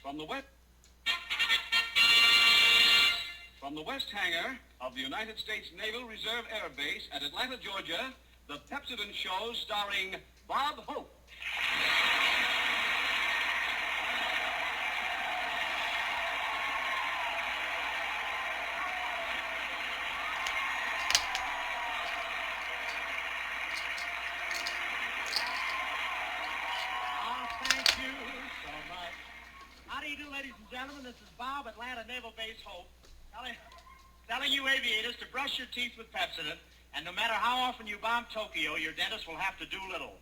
From the West Hangar of the United States Naval Reserve Air Base at Atlanta, Georgia, the Pepsodent Show starring Bob Hope. Ladies and gentlemen, this is Bob, Atlanta Naval Base Hope, telling you aviators to brush your teeth with Pepsodent, and no matter how often you bomb Tokyo, your dentist will have to do little.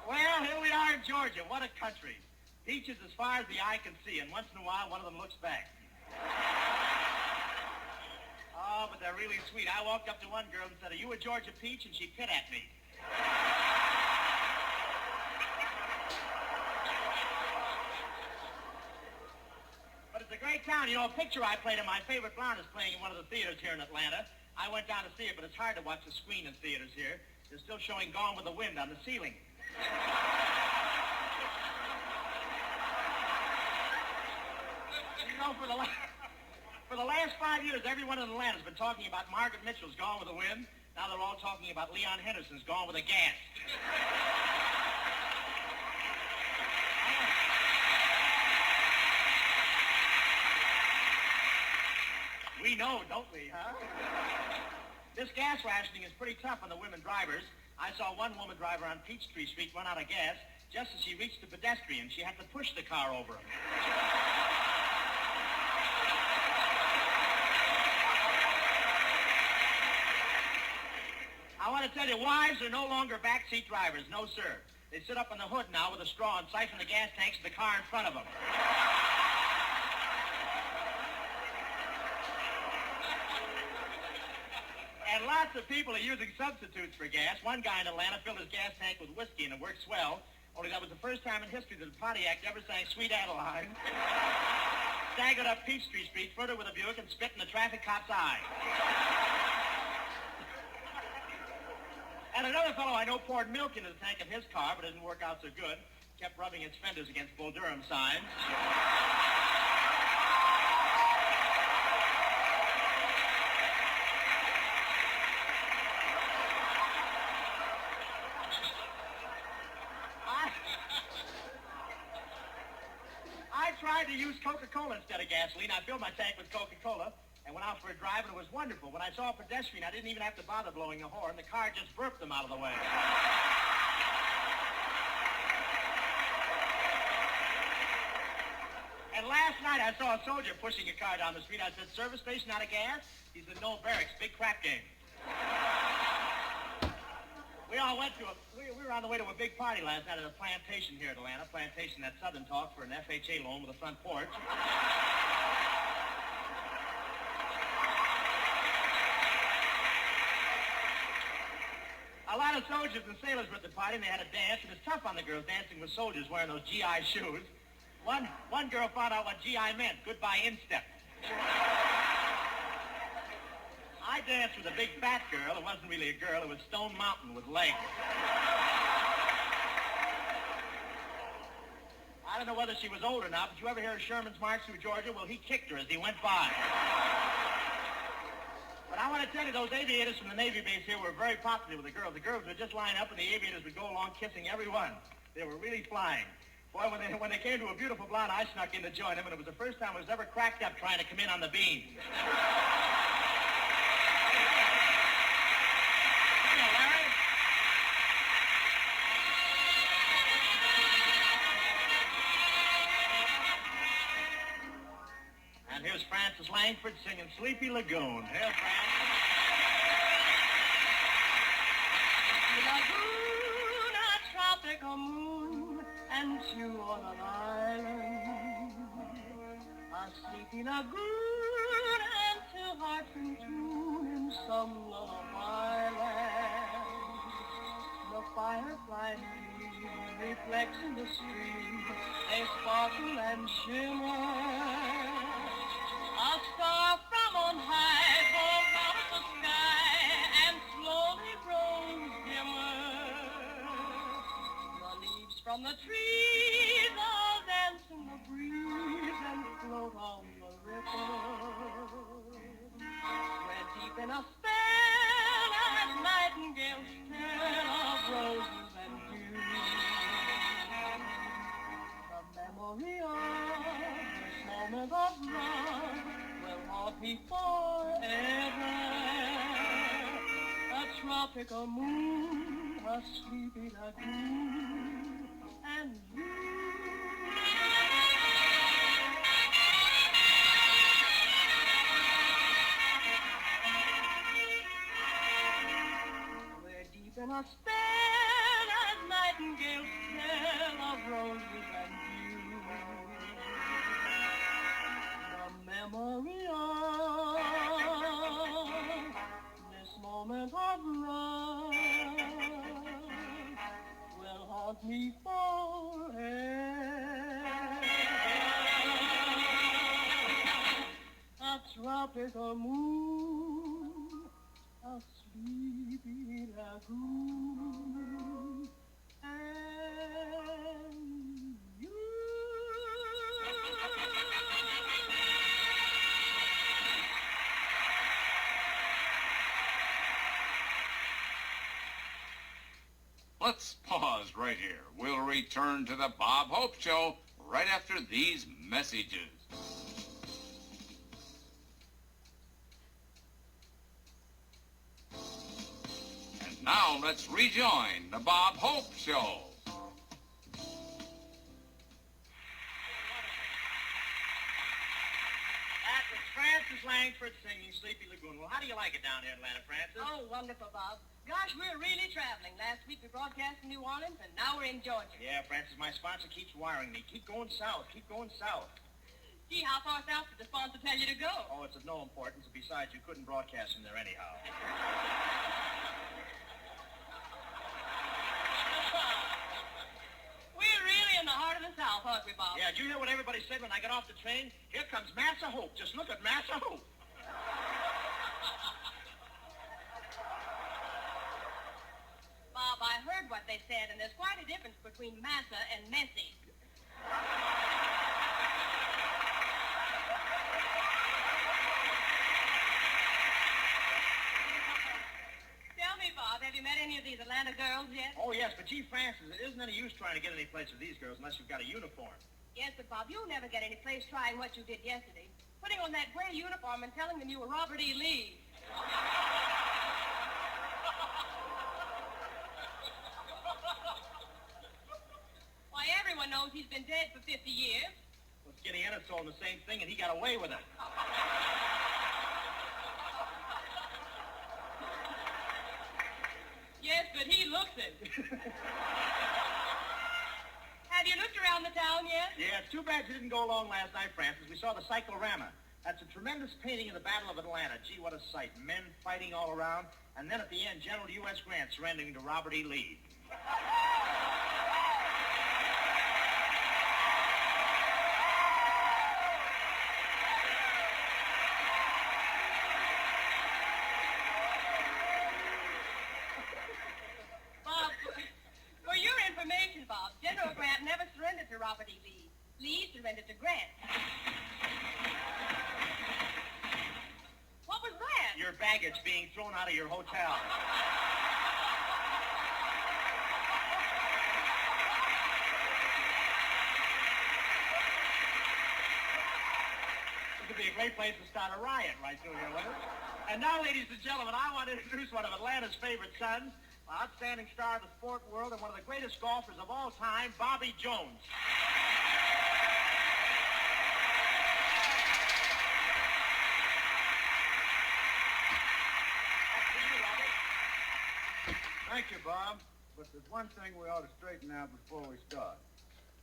Well, here we are in Georgia. What a country. Beaches as far as the eye can see, and once in a while, one of them looks back. Oh, but they're really sweet. I walked up to one girl and said, "Are you a Georgia peach?" And she pit at me. But it's a great town. You know, a picture I played of my favorite blonde is playing in one of the theaters here in Atlanta. I went down to see it, but it's hard to watch the screen in theaters here. They're still showing Gone with the Wind on the ceiling. You know, for the last 5 years, everyone in Atlanta has been talking about Margaret Mitchell's Gone with the Wind. Now they're all talking about Leon Henderson's Gone with the Gas. We know, don't we, huh? This gas rationing is pretty tough on the women drivers. I saw one woman driver on Peachtree Street run out of gas just as she reached a pedestrian. She had to push the car over him. I want to tell you, wives are no longer backseat drivers. No, sir. They sit up on the hood now with a straw and siphon the gas tanks of the car in front of them. And lots of people are using substitutes for gas. One guy in Atlanta filled his gas tank with whiskey, and it worked swell. Only that was the first time in history that a Pontiac ever sang Sweet Adeline, staggered up Peachtree Street, flirted with a Buick, and spit in the traffic cop's eye. And another fellow I know poured milk into the tank of his car, but it didn't work out so good. Kept rubbing its fenders against Bull Durham signs. I tried to use Coca-Cola instead of gasoline. I filled my tank with Coca-Cola and went out for a drive, and it was wonderful. When I saw a pedestrian, I didn't even have to bother blowing the horn. The car just burped them out of the way. And last night, I saw a soldier pushing a car down the street. I said, "Service station out of gas?" He said, "No, barracks, big crap game." We all went to we were on the way to a big party last night at a plantation here in Atlanta. Plantation, that Southern talk for an FHA loan with a front porch. A lot of soldiers and sailors were at the party, and they had a dance, and it's tough on the girls dancing with soldiers wearing those GI shoes. One girl found out what GI meant, goodbye instep. I danced with a big fat girl. It wasn't really a girl, it was Stone Mountain with legs. I don't know whether she was old or not, but you ever hear of Sherman's March through Georgia? Well, he kicked her as he went by. But I want to tell you, those aviators from the Navy base here were very popular with the girls. The girls would just line up, and the aviators would go along kissing every one. They were really flying. Boy, when they came to a beautiful blonde, I snuck in to join them, and it was the first time I was ever cracked up trying to come in on the beam. Hello, Larry. And here's Francis Langford singing Sleepy Lagoon. Here, Francis. Lagoon, a tropical moon, and two on an island. A sleepy lagoon and two hearts in tune in some lullaby land. The firefly reflects in the stream. They sparkle and shimmer. A star from on high falls out of the sky. the trees all dance in the breeze and float on the river. We're deep in a spell as nightingales tell of roses and dew. The memory of this moment of love will haunt me forever. A tropical moon, a sleepy lagoon, and you. We're deep in a spell as nightingales tell of roses and dew. The memory of this moment of love will haunt me forever. A tropical moon, a sleepy lagoon, and you. Let's pause right here. We'll return to the Bob Hope Show right after these messages. And now let's rejoin the Bob Hope Show. That was Francis Langford singing Sleepy Lagoon. Well, how do you like it down here in Atlanta, Francis? Oh, wonderful, Bob. Gosh, we're really traveling. Last week we broadcast in New Orleans, and now we're in Georgia. Yeah, Francis, my sponsor keeps wiring me. Keep going south. Keep going south. Gee, how far south did the sponsor tell you to go? Oh, it's of no importance. Besides, you couldn't broadcast from there anyhow. We're really in the heart of the South, aren't we, Bob? Yeah, did you hear what everybody said when I got off the train? Here comes Massa Hope. Just look at Massa Hope. Bob, I heard what they said, and there's quite a difference between massa and messy. Tell me, Bob, have you met any of these Atlanta girls yet? Oh, yes, but gee, Francis, it isn't any use trying to get any place with these girls unless you've got a uniform. Yes, but Bob, you'll never get any place trying what you did yesterday. Putting on that gray uniform and telling them you were Robert E. Lee. Why, everyone knows he's been dead for 50 years. Well, Skinny Ennis told him the same thing, and he got away with it. Yes, but he looks it. Have you looked around the town yet? Yeah, it's too bad you didn't go along last night, Francis. We saw the cyclorama. That's a tremendous painting of the Battle of Atlanta. Gee, what a sight. Men fighting all around. And then at the end, General U.S. Grant surrendering to Robert E. Lee. Bob, for your information, Bob, General Grant never surrendered to Robert E. Lee. Lee surrendered to Grant. What was that? Your baggage being thrown out of your hotel. This would be a great place to start a riot right through here, wouldn't it? And now, ladies and gentlemen, I want to introduce one of Atlanta's favorite sons, an outstanding star of the sport world and one of the greatest golfers of all time, Bobby Jones. Thank you, Bob. But there's one thing we ought to straighten out before we start.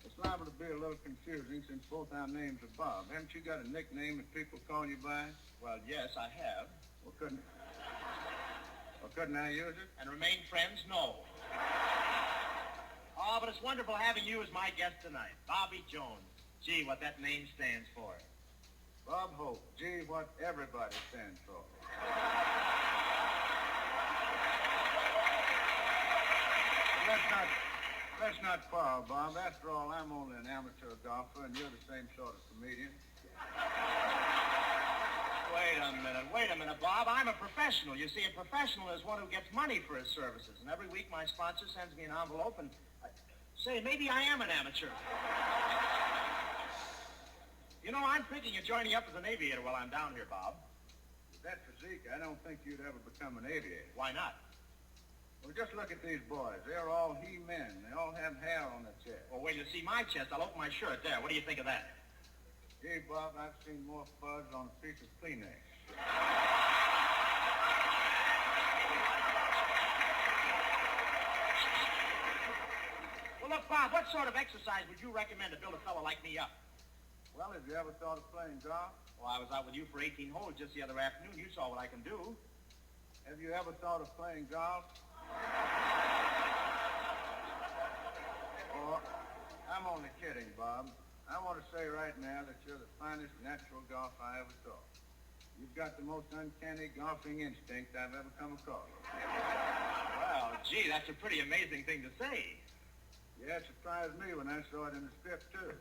It's liable to be a little confusing since both our names are Bob. Haven't you got a nickname that people call you by? Well, yes, I have. Well, couldn't I use it? And remain friends? No. Oh, but it's wonderful having you as my guest tonight. Bobby Jones. Gee, what that name stands for. Bob Hope. Gee, what everybody stands for. Let's not quarrel, Bob. After all, I'm only an amateur golfer, and you're the same sort of comedian. Wait a minute, Bob. I'm a professional. You see, a professional is one who gets money for his services. And every week my sponsor sends me an envelope and... Say, maybe I am an amateur. You know, I'm thinking of joining up as an aviator while I'm down here, Bob. With that physique, I don't think you'd ever become an aviator. Why not? Well, just look at these boys. They're all he-men. They all have hair on their chest. Well, wait till you see my chest. I'll open my shirt there. What do you think of that? Gee, Bob, I've seen more fuzz on a piece of Kleenex. Well, look, Bob, what sort of exercise would you recommend to build a fellow like me up? Well, have you ever thought of playing golf? Well, I was out with you for 18 holes just the other afternoon. You saw what I can do. Have you ever thought of playing golf? Oh, I'm only kidding, Bob. I want to say right now that you're the finest natural golfer I ever saw. You've got the most uncanny golfing instinct I've ever come across. Well, gee, that's a pretty amazing thing to say. Yeah, it surprised me when I saw it in the script, too.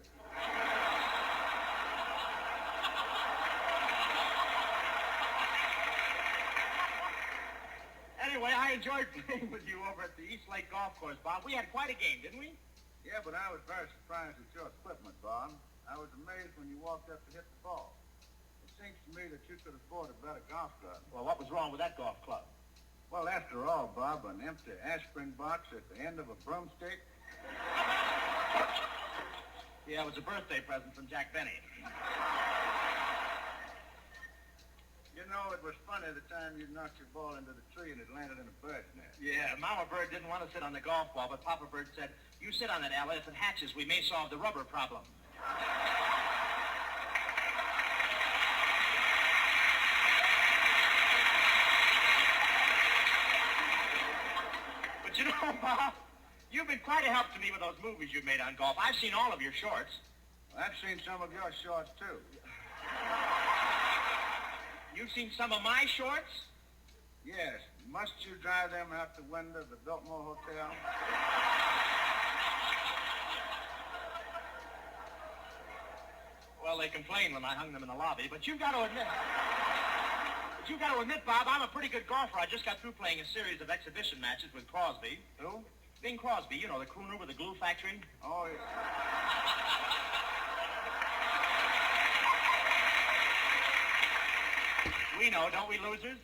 Anyway, I enjoyed playing with you over at the East Lake Golf Course, Bob. We had quite a game, didn't we? Yeah, but I was very surprised at your equipment, Bob. I was amazed when you walked up to hit the ball. It seems to me that you could afford a better golf club. Well, what was wrong with that golf club? Well, after all, Bob, an empty aspirin box at the end of a broomstick. Yeah, it was a birthday present from Jack Benny. You know, it was funny the time you knocked your ball into the tree and it landed in a bird's nest. Yeah, Mama Bird didn't want to sit on the golf ball, but Papa Bird said, you sit on it, Ella. If it hatches, we may solve the rubber problem. But you know, Bob, you've been quite a help to me with those movies you've made on golf. I've seen all of your shorts. Well, I've seen some of your shorts, too. You've seen some of my shorts? Yes. Must you drive them out the window of the Biltmore Hotel? Well, they complained when I hung them in the lobby, but you've got to admit... Bob, I'm a pretty good golfer. I just got through playing a series of exhibition matches with Crosby. Who? Bing Crosby, you know, the crooner with the glue factory. Oh, yeah. We know, don't we, losers?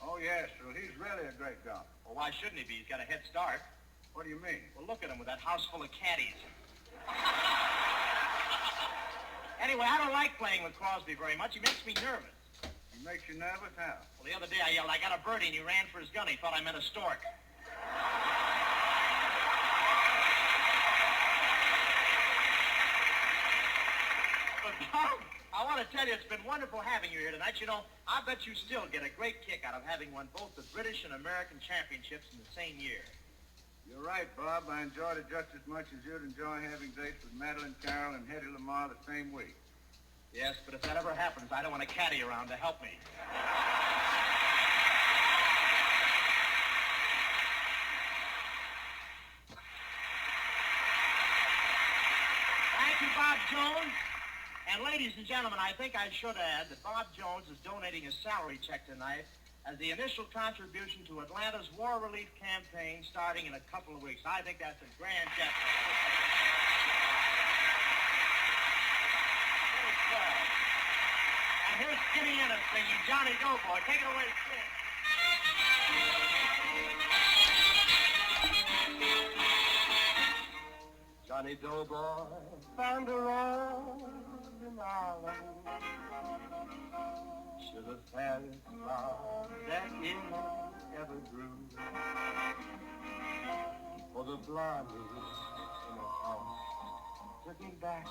Oh, yes, well, he's really a great golfer. Well, why shouldn't he be? He's got a head start. What do you mean? Well, look at him with that house full of caddies. Anyway, I don't like playing with Crosby very much. He makes me nervous. He makes you nervous? How? Well, the other day I yelled, I got a birdie, and he ran for his gun. He thought I meant a stork. But, Bob, I want to tell you, it's been wonderful having you here tonight. You know, I bet you still get a great kick out of having won both the British and American championships in the same year. You're right, Bob. I enjoyed it just as much as you'd enjoy having dates with Madeline Carroll and Hetty Lamar the same week. Yes, but if that ever happens, I don't want a caddy around to help me. Thank you, Bob Jones. And ladies and gentlemen, I think I should add that Bob Jones is donating his salary check tonight as the initial contribution to Atlanta's war relief campaign starting in a couple of weeks. I think that's a grand gesture. And here's Skinny Ennis singing Johnny Doughboy. Take it away, Skin. Johnny Doughboy found a rose in Ireland. Should have had a flower that it ever grew. For the blondie in a house took him back to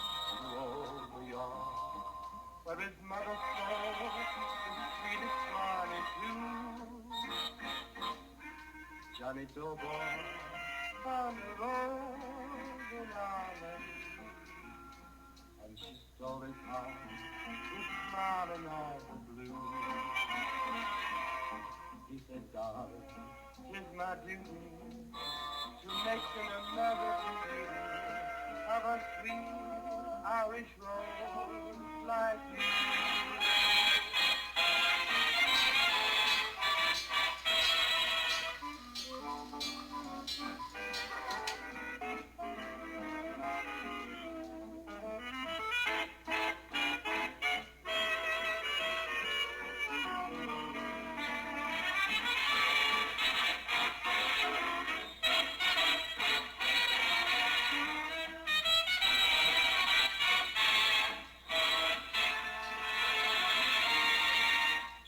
old New York, where his mother sang the sweetest Johnny too. Johnny Doughboy found a rose in Ireland, and she stole his heart with smiling eyes of blue. He said, darling, 'tis my duty to make an American beauty of a sweet Irish rose like you.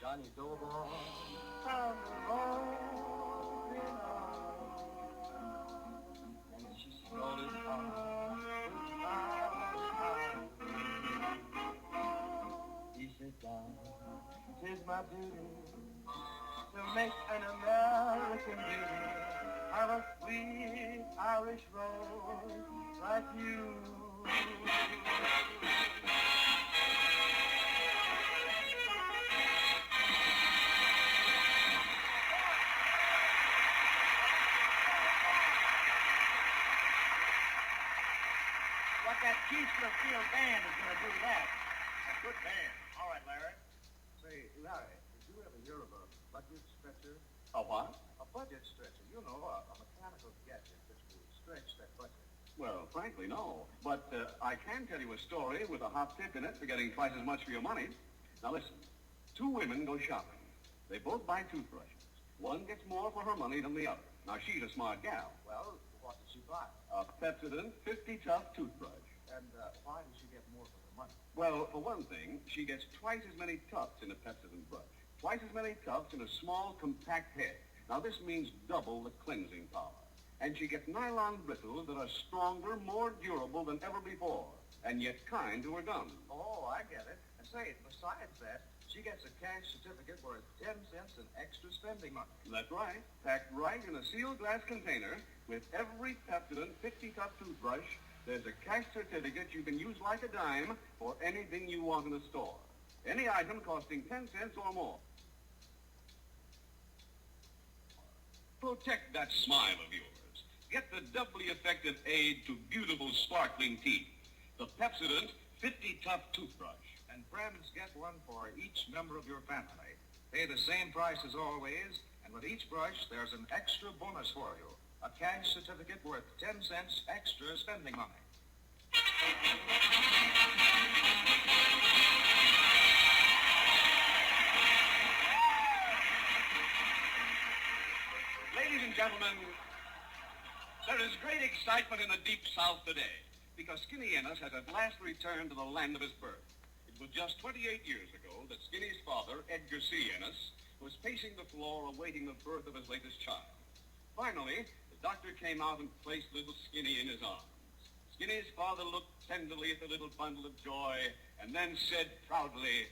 Johnny Doughboy. Found the rolling And she strolling on. He said, "Down, Tis my duty to make an American beauty of a sweet Irish rose like you. What that Keesler Field band is going to do that. A good band. All right, Larry. Say, Larry, did you ever hear of a budget stretcher? A what? A budget stretcher. You know, a mechanical gadget that will stretch that budget. Well, frankly, no. But I can tell you a story with a hot tip in it for getting twice as much for your money. Now listen, two women go shopping. They both buy toothbrushes. One gets more for her money than the other. Now she's a smart gal. Well, what did she buy? A Pepsodent 50 Tough toothbrush. And why did she get more for her money? Well, for one thing, she gets twice as many tufts in a Pepsodent brush. Twice as many tufts in a small, compact head. Now this means double the cleansing power. And she gets nylon bristles that are stronger, more durable than ever before, and yet kind to her gums. Oh, I get it. And say, besides that, she gets a cash certificate worth 10 cents in extra spending money. That's right. Packed right in a sealed glass container with every Pepsodent 50 Tough toothbrush. There's a cash certificate you can use like a dime for anything you want in the store. Any item costing 10 cents or more. Protect that smile of yours. Get the doubly effective aid to beautiful, sparkling teeth. The Pepsodent 50 Tough toothbrush. And friends, get one for each member of your family. Pay the same price as always, and with each brush, there's an extra bonus for you. A cash certificate worth 10 cents extra spending money. Ladies and gentlemen, there is great excitement in the Deep South today because Skinny Ennis has at last returned to the land of his birth. It was just 28 years ago that Skinny's father, Edgar C. Ennis, was pacing the floor awaiting the birth of his latest child. Finally, the doctor came out and placed little Skinny in his arms. Skinny's father looked tenderly at the little bundle of joy and then said proudly,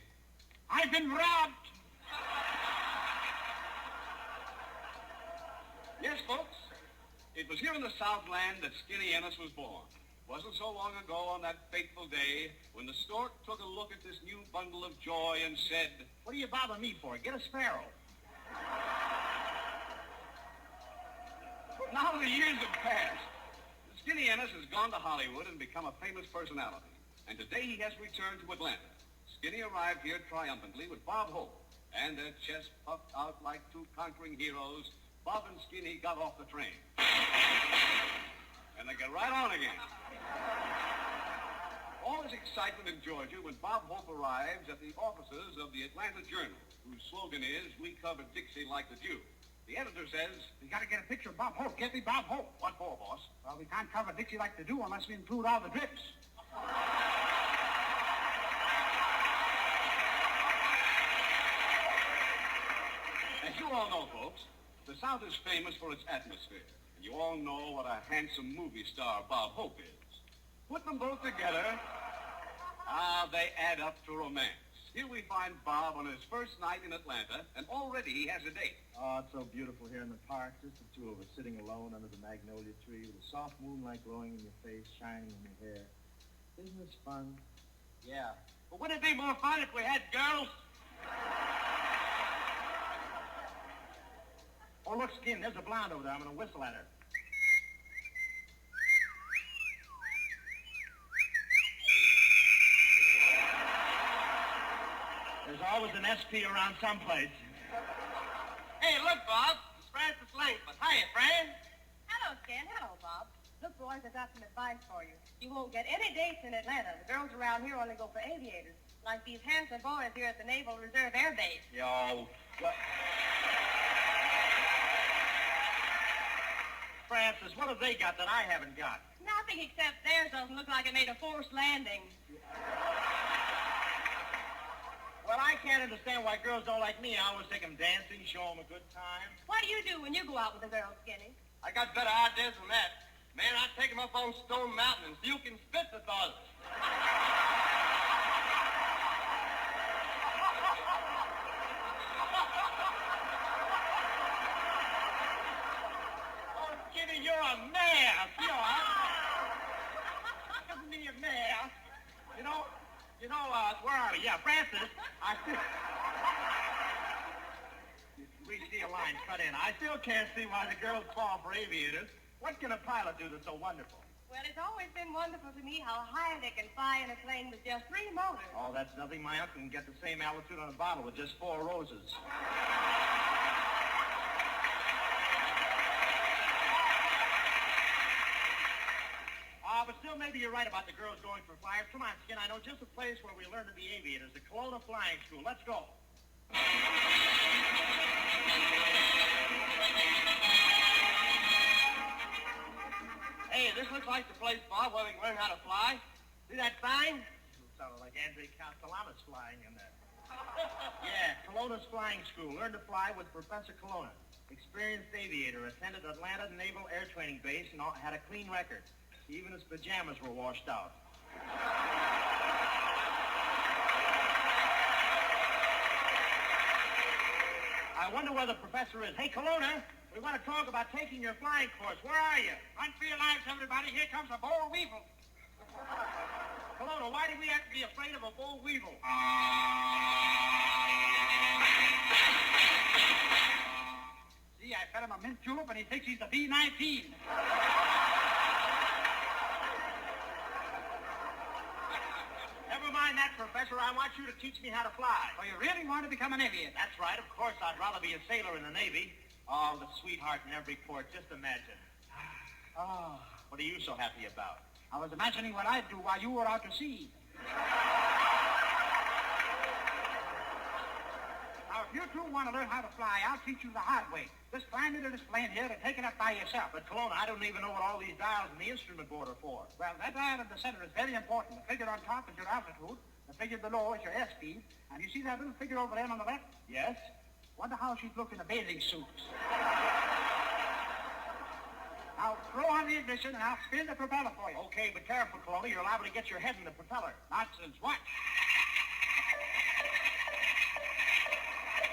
"I've been robbed!" Yes, folks, it was here in the Southland that Skinny Ennis was born. It wasn't so long ago on that fateful day when the stork took a look at this new bundle of joy and said, What do you bother me for? Get a sparrow. now the years have passed. Skinny Ennis has gone to Hollywood and become a famous personality. And today he has returned to Atlanta. Skinny arrived here triumphantly with Bob Hope. And their chests puffed out like two conquering heroes, Bob and Skinny got off the train. And they got right on again. All this excitement in Georgia when Bob Hope arrives at the offices of the Atlanta Journal, whose slogan is, "We cover Dixie like the Jew." The editor says, We got to get a picture of Bob Hope. Get me Bob Hope. "What for, boss?" Well, we can't cover Dixie like they do unless we include all the drips. As you all know, folks, the South is famous for its atmosphere. And you all know what a handsome movie star Bob Hope is. Put them both together, they add up to romance. Here we find Bob on his first night in Atlanta, and already he has a date. Oh, it's so beautiful here in the park, just the two of us sitting alone under the magnolia tree with the soft moonlight glowing in your face, shining in your hair. Isn't this fun? Yeah. But wouldn't it be more fun if we had girls? Oh, look, Skin, there's a blonde over there. I'm going to whistle at her. always an SP around someplace. Hey, look, Bob. It's Francis Langford. Hiya, Fran. Hello, Stan. Hello, Bob. Look, boys, I got some advice for you. You won't get any dates in Atlanta. The girls around here only go for aviators, like these handsome boys here at the Naval Reserve Air Base. Yo, what? Francis, what have they got that I haven't got? Nothing except theirs doesn't look like it made a forced landing. Well, I can't understand why girls don't like me. I always take them dancing, show them a good time. What do you do when you go out with a girl, Skinny? I got better ideas than that. Man, I'd take him up on Stone Mountain and puke and spit the thought. Oh, Skinny, you're a mess. You are. Doesn't mean you're mess. Where are we? Yeah, Francis. We see a line cut in. I still can't see why the girls fall for aviators. What can a pilot do that's so wonderful? Well, it's always been wonderful to me how high they can fly in a plane with just 3 motors. Oh, that's nothing. My uncle can get the same altitude on a bottle with just 4 roses. But still, maybe you're right about the girls going for flyers. Come on, Skin, I know just a place where we learn to be aviators, the Kelowna Flying School. Let's go. Hey, this looks like the place, Bob, where we can learn how to fly. See that sign? Sounded like Andre Castellanos flying in there. Yeah, Kelowna's Flying School. Learn to fly with Professor Kelowna. Experienced aviator, attended Atlanta Naval Air Training Base, and had a clean record. Even his pajamas were washed out. I wonder where the professor is. Hey, Kelowna, we want to talk about taking your flying course. Where are you? Run for your lives, everybody. Here comes a boll weevil. Kelowna, why do we have to be afraid of a boll weevil? See, I fed him a mint julep, and he thinks he's the B-19. Never mind that, Professor. I want you to teach me how to fly. So you really want to become an aviator? That's right. Of course, I'd rather be a sailor in the Navy. Oh, the sweetheart in every port. Just imagine. Oh, What are you so happy about? I was imagining what I'd do while you were out to sea. Now, if you two want to learn how to fly, I'll teach you the hard way. Just climb into this plane here and take it up by yourself. But, Kelowna, I don't even know what all these dials in the instrument board are for. Well, that dial in the center is very important. The figure on top is your altitude. The figure below is your airspeed. And you see that little figure over there on the left? Yes? Wonder how she'd look in a bathing suit. Now, throw on the ignition and I'll spin the propeller for you. Okay, but careful, Kelowna. You're liable to get your head in the propeller. Nonsense. What?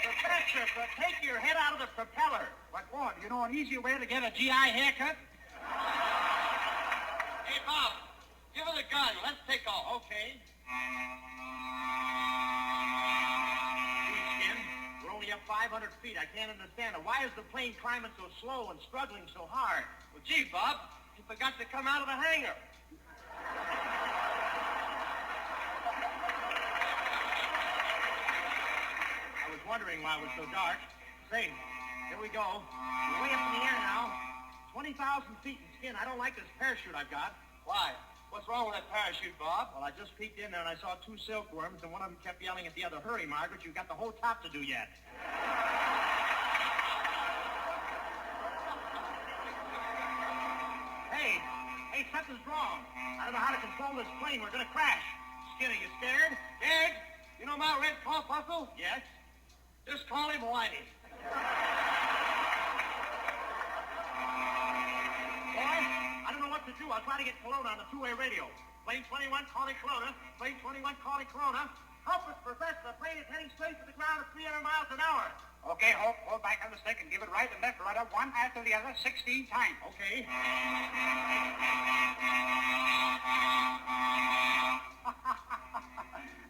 Professor, take your head out of the propeller. What for? Do you know an easier way to get a GI haircut? Hey, Bob, give her the gun. Let's take off. Okay. Skin, we're only up 500 feet. I can't understand it. Why is the plane climbing so slow and struggling so hard? Well, gee, Bob, you forgot to come out of the hangar. I was wondering why it was so dark. Say, here we go. We're way up in the air now. 20,000 feet in Skin. I don't like this parachute I've got. Why? What's wrong with that parachute, Bob? Well, I just peeked in there and I saw 2 silkworms, and one of them kept yelling at the other, "Hurry, Margaret, you've got the whole top to do yet." Hey, something's wrong. I don't know how to control this plane. We're going to crash. Skin, are you scared? Scared? You know my red corpuscle? Yes. Just call him Whitey. Boy, I don't know what to do. I'll try to get Kelowna on the 2-way radio. Plane 21 calling Kelowna. Plane 21 calling Kelowna. Help us, Professor. The plane is heading straight to the ground at 300 miles an hour. Okay, Hope, hold back on the stick and give it right and left rudder, one after the other, 16 times. Okay.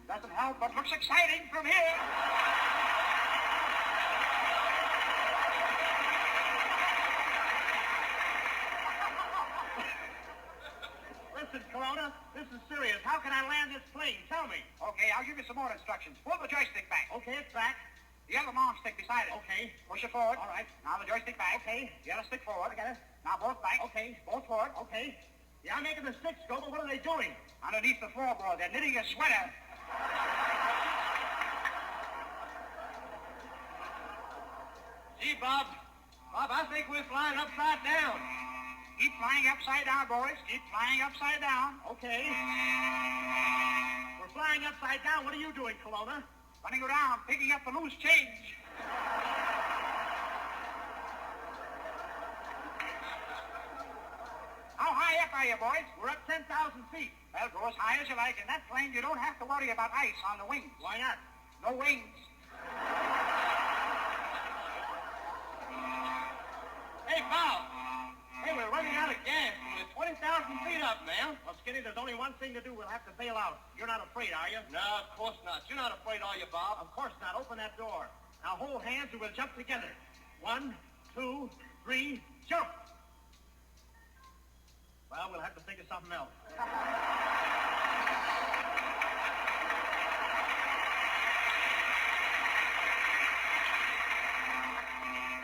Doesn't help, but looks exciting from here. Listen, Kelowna. Kelowna. This is serious. How can I land this plane? Tell me. Okay, I'll give you some more instructions. Pull the joystick back. Okay, it's back. The other arm stick beside it. Okay. Push it forward. All right. Now the joystick back. Okay. The other stick forward. I got it. Now both back. Okay. Both forward. Okay. Yeah, I'm making the sticks go, but what are they doing? Underneath the floorboard, they're knitting a sweater. Gee, Bob. Bob, I think we're flying upside down. Keep flying upside down, boys. Keep flying upside down. Okay. We're flying upside down. What are you doing, Kelowna? Running around, picking up the loose change. How high up are you, boys? We're up 10,000 feet. Well, go as high as you like. In that plane, you don't have to worry about ice on the wings. Why not? No wings. Hey, Bob. Hey, we're running out of gas. We're 20,000 feet up, man. Well, Skinny, there's only one thing to do. We'll have to bail out. You're not afraid, are you? No, of course not. You're not afraid, are you, Bob? Of course not. Open that door. Now hold hands and we'll jump together. 1, 2, 3, jump! Well, we'll have to think of something else.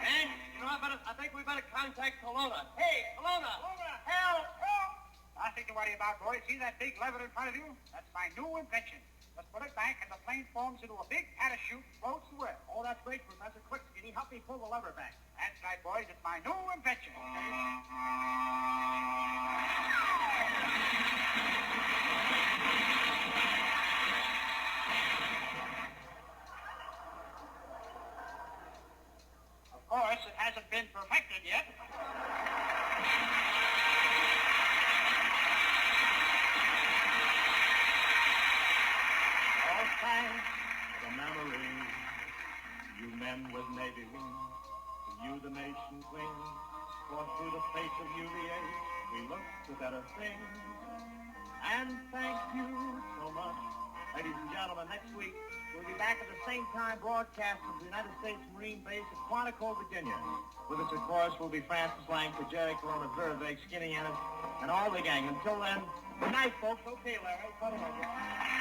And, you know, I think we better contact Kelowna. Hey, Kelowna! Help! Help! Nothing to worry about, boys. See that big lever in front of you? That's my new invention. Just put it back and the plane forms into a big parachute, floats to earth. Oh, that's great, Professor. Quick, Skinny, help me pull the lever back. That's right, boys. It's my new invention. Of course, it hasn't been perfected yet. All thanks to the memory, you men with Navy wings, to you the nation clings, for through the face of UVA, we look to better things. And thank you so much. Ladies and gentlemen, next week, we'll be back at the same time broadcast from the United States Marine Base at Quantico, Virginia. With us, of course, will be Francis Langford, Jerry Kelowna, Verbeek, Skinny Ennis, and all the gang. Until then, good night, folks. Okay, Larry. Cut it over.